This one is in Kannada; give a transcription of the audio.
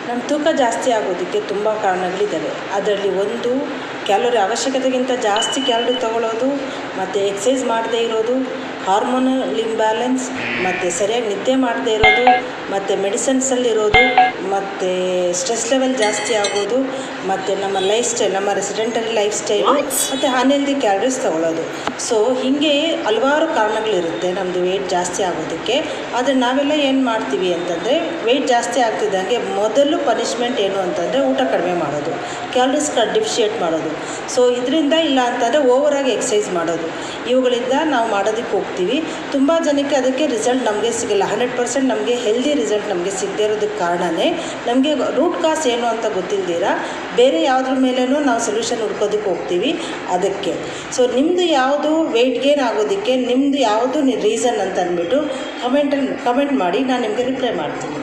ನಮ್ಮ ತೂಕ ಜಾಸ್ತಿ ಆಗೋದಕ್ಕೆ ತುಂಬ ಕಾರಣಗಳಿದ್ದಾವೆ. ಅದರಲ್ಲಿ ಒಂದು ಕ್ಯಾಲೋರಿ ಅವಶ್ಯಕತೆಗಿಂತ ಜಾಸ್ತಿ ಕ್ಯಾಲೋರಿ ತಗೊಳ್ಳೋದು, ಮತ್ತು ಎಕ್ಸಸೈಸ್ ಮಾಡದೇ ಇರೋದು, ಹಾರ್ಮೋನಲ್ ಇಂಬ್ಯಾಲೆನ್ಸ್, ಮತ್ತು ಸರಿಯಾಗಿ ನಿದ್ದೆ ಮಾಡದೇ ಇರೋದು, ಮತ್ತು ಮೆಡಿಸಿನ್ಸಲ್ಲಿರೋದು, ಮತ್ತು ಸ್ಟ್ರೆಸ್ ಲೆವೆಲ್ ಜಾಸ್ತಿ ಆಗೋದು, ಮತ್ತು ನಮ್ಮ ಲೈಫ್ ಸ್ಟೈಲ್, ನಮ್ಮ ರೆಸಿಡೆಂಟರಿ ಲೈಫ್ ಸ್ಟೈಲು, ಮತ್ತು ಅನ್ಹೆಲ್ದಿ ಕ್ಯಾಲರೀಸ್ ತಗೊಳ್ಳೋದು. ಸೊ ಹೀಗೆ ಹಲವಾರು ಕಾರಣಗಳಿರುತ್ತೆ ನಮ್ಮದು ವೆಯ್ಟ್ ಜಾಸ್ತಿ ಆಗೋದಕ್ಕೆ. ಆದರೆ ನಾವೆಲ್ಲ ಏನು ಮಾಡ್ತೀವಿ ಅಂತಂದರೆ, ವೆಯ್ಟ್ ಜಾಸ್ತಿ ಆಗ್ತಿದ್ದಂಗೆ ಮೊದಲು ಪನಿಷ್ಮೆಂಟ್ ಏನು ಅಂತಂದರೆ ಊಟ ಕಡಿಮೆ ಮಾಡೋದು, ಕ್ಯಾಲರೀಸ್ ಡಿಫಿಷಿಯೇಟ್ ಮಾಡೋದು. ಸೊ ಇದರಿಂದ ಇಲ್ಲ ಅಂತಂದರೆ ಓವರಾಗಿ ಎಕ್ಸಸೈಸ್ ಮಾಡೋದು. ಇವುಗಳಿಂದ ನಾವು ಮಾಡೋದಕ್ಕೆ ಹೋಗ್ತೀವಿ. ತುಂಬ ಜನಕ್ಕೆ ಅದಕ್ಕೆ ರಿಸಲ್ಟ್ ನಮಗೆ ಸಿಗಲ್ಲ. 100% ನಮಗೆ ಹೆಲ್ದಿ ರಿಸಲ್ಟ್ ನಮಗೆ ಸಿಗದೇ ಇರೋದಕ್ಕೆ ಕಾರಣವೇ ನಮಗೆ ರೂಟ್ ಕಾಸ್ ಏನು ಅಂತ ಗೊತ್ತಿಲ್ದಿರ ಬೇರೆ ಯಾವುದ್ರ ಮೇಲೇನೂ ನಾವು ಸೊಲ್ಯೂಷನ್ ಹುಡ್ಕೋದಕ್ಕೆ ಹೋಗ್ತೀವಿ ಅದಕ್ಕೆ. ಸೊ ನಿಮ್ಮದು ಯಾವುದು ವೆಯ್ಟ್ ಗೇನ್ ಆಗೋದಕ್ಕೆ ನಿಮ್ಮದು ಯಾವುದು ರೀಸನ್ ಅಂತ ಅಂದ್ಬಿಟ್ಟು ಕಮೆಂಟ್ ಮಾಡಿ, ನಾನು ನಿಮಗೆ ರಿಪ್ಲೈ ಮಾಡ್ತೀನಿ.